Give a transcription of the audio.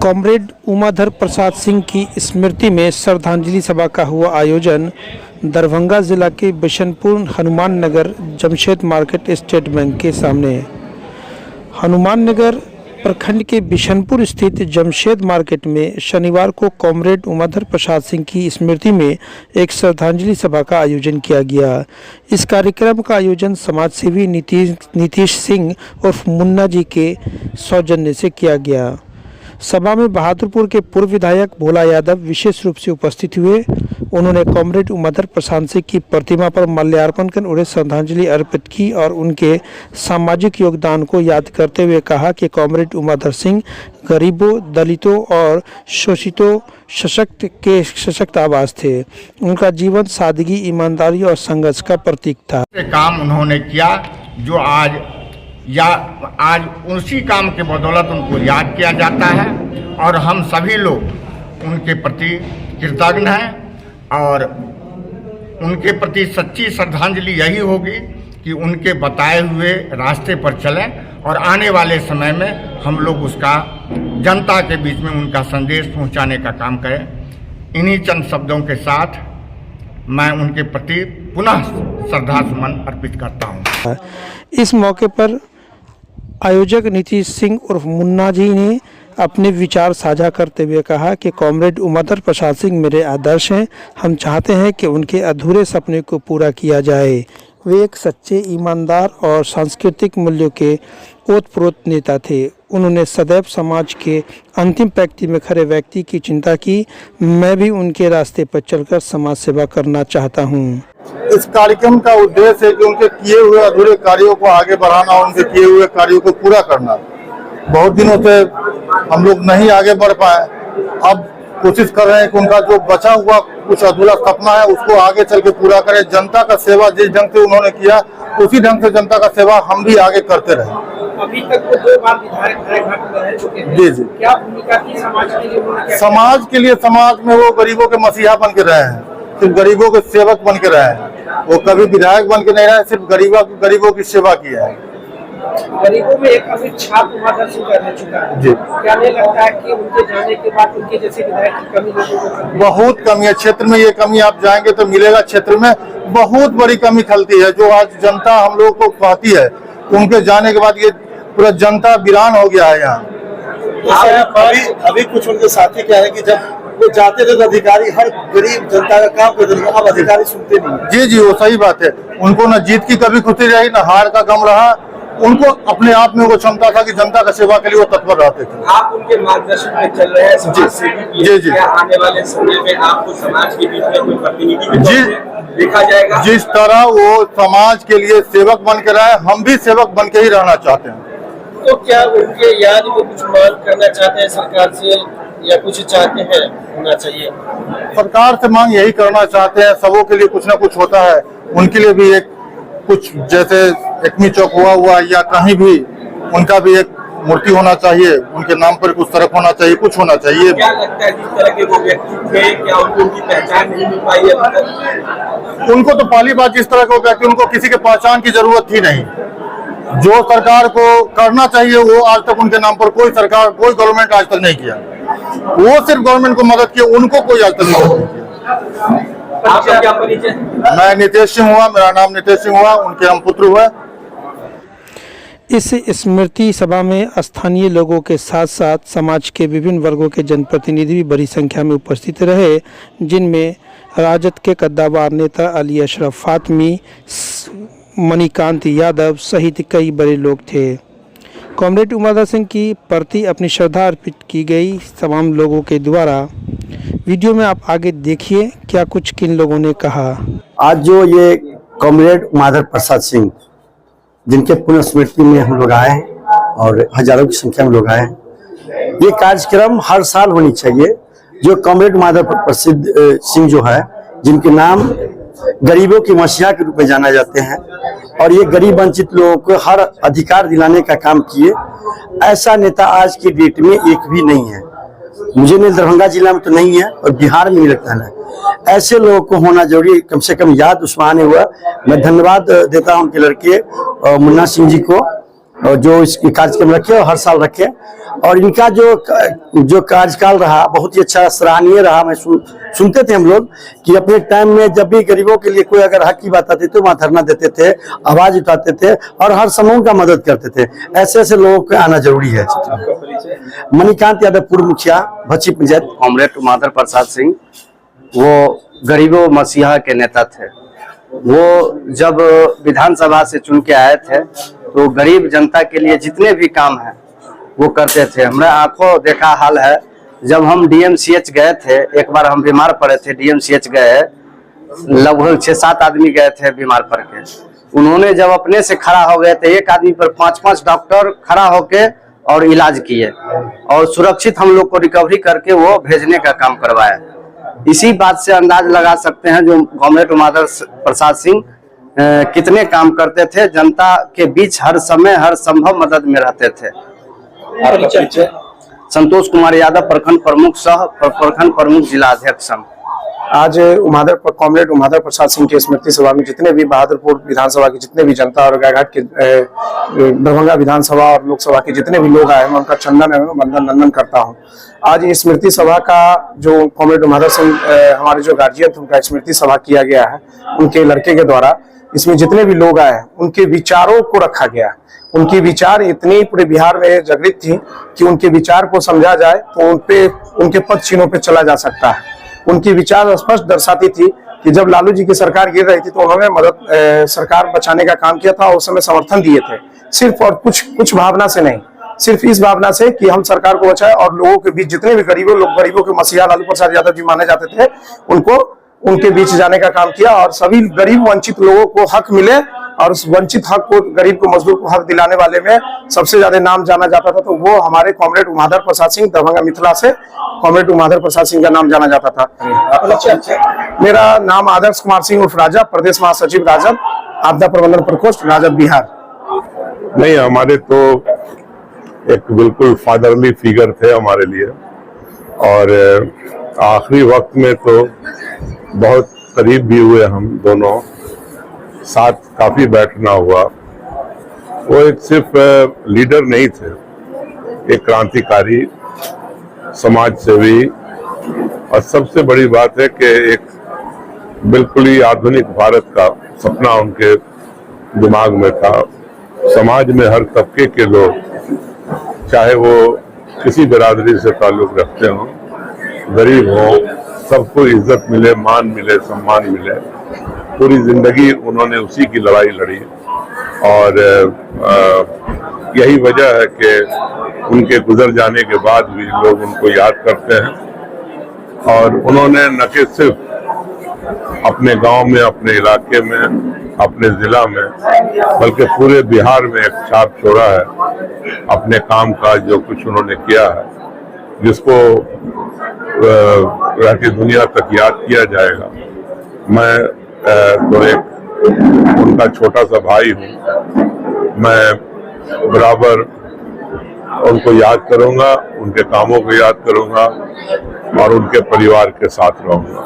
Comrade Umadhar Prasad Singh की स्मृति में श्रद्धांजलि सभा का हुआ आयोजन दरभंगा जिला के Bishanpur Hanuman Nagar Jamshed market state bank के सामने। हनुमान नगर प्रखंड के बिशनपुर स्थित जमशेद मार्केट में शनिवार को कॉमरेड उमाधर प्रसाद सिंह की स्मृति में एक श्रद्धांजलि सभा का आयोजन किया गया। इस कार्यक्रम का आयोजन समाजसेवी नीतीश सिंह उर्फ मुन्ना जी के सौजन्य से किया गया। सभा में बहादुरपुर के पूर्व विधायक भोला यादव विशेष रूप से उपस्थित हुए। उन्होंने कॉमरेड उमाधर प्रसाद सिंह की प्रतिमा पर माल्यार्पण कर उन्हें श्रद्धांजलि अर्पित की और उनके सामाजिक योगदान को याद करते हुए कहा कि कॉमरेड उमाधर सिंह गरीबों, दलितों और शोषितों के सशक्त आवाज थे। उनका जीवन सादगी, ईमानदारी और संघर्ष का प्रतीक था। काम उन्होंने किया जो आज उसी काम के बदौलत उनको याद किया जाता है और हम सभी लोग उनके प्रति कृतज्ञ हैं और उनके प्रति सच्ची श्रद्धांजलि यही होगी कि उनके बताए हुए रास्ते पर चलें और आने वाले समय में हम लोग उसका जनता के बीच में उनका संदेश पहुंचाने का काम करें। इन्हीं चंद शब्दों के साथ मैं उनके प्रति पुनः श्रद्धा सुमन अर्पित करता हूं। इस मौके पर आयोजक नीतीश सिंह उर्फ मुन्ना जी ने अपने विचार साझा करते हुए कहा कि कॉमरेड उमाधर प्रसाद सिंह मेरे आदर्श हैं। हम चाहते हैं कि उनके अधूरे सपने को पूरा किया जाए। वे एक सच्चे, ईमानदार और सांस्कृतिक मूल्यों के ओतप्रोत नेता थे। उन्होंने सदैव समाज के अंतिम पंक्ति में खड़े व्यक्ति की चिंता की। मैं भी उनके रास्ते पर चलकर समाज सेवा करना चाहता हूँ। इस कार्यक्रम का उद्देश्य है कि उनके किए हुए अधूरे कार्यों को आगे बढ़ाना और उनके किए हुए कार्यों को पूरा करना। बहुत दिनों से हम लोग नहीं आगे बढ़ पाए, अब कोशिश कर रहे हैं कि उनका जो बचा हुआ कुछ अधूरा सपना है उसको आगे चल के पूरा करें। जनता का सेवा जिस ढंग से उन्होंने किया उसी ढंग से जनता का सेवा हम भी आगे करते रहे। अभी तक वो 2 बार विधायक रह चुके हैं। जी जी। क्या भूमिका थी समाज के लिए? समाज में वो गरीबों के मसीहा बन के रहे हैं, सिर्फ गरीबों के सेवक बन के रहे हैं। वो कभी विधायक बन के नहीं रहे, सिर्फ गरीबों की सेवा की है। गरीबों में एक अमिट छाप उमाधर सिंह रह चुका है। जी। क्या नहीं लगता है कि उनके जाने के बाद उनके जैसे विधायक की कमी लोगों को? बहुत कमी है क्षेत्र में। ये कमी आप जाएंगे तो मिलेगा। क्षेत्र में बहुत बड़ी कमी खलती है जो आज जनता हम लोग को कहती है। उनके जाने के बाद ये पूरा जनता वीरान हो गया है यहाँ। अभी कुछ उनके साथी क्या है कि जब वो जाते थे तो अधिकारी हर गरीब जनता का काम करते थे, अब अधिकारी सुनते नहीं। जी जी, वो सही बात है। उनको न जीत की कभी खुशी रही, न हार का गम रहा। उनको अपने आप में वो क्षमता था कि जनता का सेवा के लिए वो तत्पर रहते थे। आप उनके मार्गदर्शन में चल रहे हैं समाज सेवी। जी जी। आने वाले समय में आपको समाज के बीच में कोई प्रतिनिधि जी देखा जाएगा? जिस तरह वो समाज के लिए सेवक बन के रहे, हम भी सेवक बन के ही रहना चाहते हैं। तो क्या उनके याद में कुछ मांग करना चाहते हैं सरकार से या कुछ चाहते हैं होना चाहिए? सरकार से मांग यही करना चाहते हैं, सबों के लिए कुछ ना कुछ होता है। उनके लिए भी एक कुछ जैसे एकमी चौक हुआ या कहीं भी उनका भी एक मूर्ति होना चाहिए, उनके नाम पर कुछ सड़क होना चाहिए, कुछ होना चाहिए। क्या लगता है जिस तरह के वो व्यक्ति थे, क्या उनकी पहचान नहीं मिल पाई अभी तक? उनको तो पहली बात, जिस तरह के व्यक्ति, उनको किसी के पहचान की जरूरत थी नहीं। जो सरकार को करना चाहिए वो आज तक उनके नाम पर कोई सरकार, कोई गवर्नमेंट आज तक नहीं किया। वो सिर्फ गवर्नमेंट को मदद की, उनको कोई आज तक मदद नहीं किया। आपका क्या परिचय? मैं नीतीश सिंह हुआ, मेरा नाम नीतीश सिंह हुआ, उनके हम पुत्र हुए। इस स्मृति सभा में स्थानीय लोगों के साथ साथ समाज के विभिन्न वर्गों के जनप्रतिनिधि भी बड़ी संख्या में उपस्थित रहे, जिनमें राजद के कद्दावर नेता अली अशरफ फातमी, मणिकांत यादव सहित कई बड़े लोग थे। कॉमरेड उमाधर सिंह की प्रति अपनी श्रद्धा अर्पित की गई तमाम लोगों के द्वारा। वीडियो में आप आगे देखिए क्या कुछ किन लोगों ने कहा। आज जो ये कॉमरेड उमाधर प्रसाद सिंह जिनके पुण्य स्मृति में हम लोग आए हैं और हजारों की संख्या में लोग आए हैं, ये कार्यक्रम हर साल होनी चाहिए। जो कॉमरेड उमाधर प्रसाद सिंह जो है, जिनके नाम गरीबों की मसीहा के रूप में जाना जाते हैं और ये गरीब वंचित लोगों को हर अधिकार दिलाने का काम किए, ऐसा नेता आज की डेट में एक भी नहीं है। मुझे नहीं, दरभंगा जिला में तो नहीं है और बिहार में नहीं लगता है। ऐसे लोगों को होना जरूरी, कम से कम याद उस बहाने हुआ। मैं धन्यवाद देता हूं उनके लड़के मुन्ना सिंह जी को और जो इसकी कार्यक्रम रखे और हर साल रखे, और इनका जो कार्यकाल रहा बहुत ही अच्छा सराहनीय रहा। मैं सुनते थे हम लोग कि अपने टाइम में जब भी गरीबों के लिए कोई अगर हक की बात आती तो वहाँ धरना देते थे, आवाज उठाते थे और हर समूह का मदद करते थे। ऐसे ऐसे लोगों को आना जरूरी है। मणिकांत यादव, पूर्व मुखिया, भच्छी पंचायत। कॉमरेड उमाधर प्रसाद सिंह वो गरीबों मसीहा के नेता थे। वो जब विधानसभा से चुन के आए थे तो गरीब जनता के लिए जितने भी काम हैं वो करते थे। हमारे आंखों देखा हाल है, जब हम डीएमसीएच गए थे, एक बार हम बीमार पड़े थे, डीएमसीएच गए, लगभग 6-7 आदमी गए थे बीमार पड़ के। उन्होंने जब अपने से खड़ा हो गए थे, एक आदमी पर 5-5 डॉक्टर खड़ा होके और इलाज किए और सुरक्षित हम लोग को रिकवरी करके वो भेजने का काम करवाया। इसी बात से अंदाज लगा सकते हैं जो कॉमरेड उमाधर प्रसाद सिंह कितने काम करते थे, जनता के बीच हर समय हर संभव मदद में रहते थे। संतोष कुमार यादव, प्रखंड प्रमुख सह प्रखंड प्रमुख जिला अध्यक्ष। आज कॉमरेड उमाधर प्रसाद सिंह की स्मृति सभा में जितने भी बहादुरपुर विधानसभा की जितने भी जनता और गायघाट के दरभंगा विधानसभा और लोकसभा के जितने भी लोग आए, मैं उनका चंदन एवं वंदन नंदन करता हूं। आज ये स्मृति सभा का जो कॉमरेड उमाधर सिंह हमारे जो गार्जियन थे उनका स्मृति सभा किया गया है उनके लड़के के द्वारा। इसमें जितने भी लोग आए उनके विचारों को रखा गया। उनकी विचार इतनी पूरे बिहार में जागृत थी कि उनके विचार को समझा जाए तो उनके पद चिन्हों पे चला जा सकता है। उनकी विचार स्पष्ट दर्शाती थी कि जब लालू जी की सरकार गिर रही थी तो उन्होंने सरकार बचाने का काम किया था, उस समय समर्थन दिए थे, सिर्फ और कुछ भावना से नहीं, सिर्फ इस भावना से कि हम सरकार को बचाए और लोगों के बीच जितने भी गरीबों के मसीहा लालू प्रसाद यादव जी माने जाते थे उनको उनके बीच जाने का काम किया और सभी गरीब वंचित लोगों को हक मिले और उस वंचित हक को, गरीब को, मजदूर को हक दिलाने वाले में सबसे ज्यादा नाम जाना जाता था तो वो हमारे कॉमरेड उमाधर प्रसाद सिंह, दरभंगा मिथिला से कॉमरेड उमाधर प्रसाद सिंह का नाम जाना जाता था। मेरा नाम आदर्श कुमार सिंह उर्फ राजा, प्रदेश महासचिव राजद, आपदा प्रबंधन प्रकोष्ठ, राजद, बिहार। नहीं, हमारे तो एक बिल्कुल फादरली फिगर थे हमारे लिए और आखिरी वक्त में तो बहुत करीब भी हुए, हम दोनों साथ काफी बैठना हुआ। वो एक सिर्फ लीडर नहीं थे, एक क्रांतिकारी, समाज सेवी और सबसे बड़ी बात है कि एक बिल्कुल ही आधुनिक भारत का सपना उनके दिमाग में था। समाज में हर तबके के लोग, चाहे वो किसी बिरादरी से ताल्लुक रखते हों, गरीब हों, सबको इज्जत मिले, मान मिले, सम्मान मिले। पूरी जिंदगी उन्होंने उसी की लड़ाई लड़ी और यही वजह है कि उनके गुजर जाने के बाद भी लोग उनको याद करते हैं। और उन्होंने न कि सिर्फ अपने गांव में, अपने इलाके में, अपने जिला में, बल्कि पूरे बिहार में एक छाप छोड़ा है। अपने काम काज जो कुछ उन्होंने किया है, जिसको रहती दुनिया तक याद किया जाएगा। मैं तो एक उनका छोटा सा भाई हूँ, मैं बराबर उनको याद करूंगा, उनके कामों को याद करूंगा और उनके परिवार के साथ रहूंगा।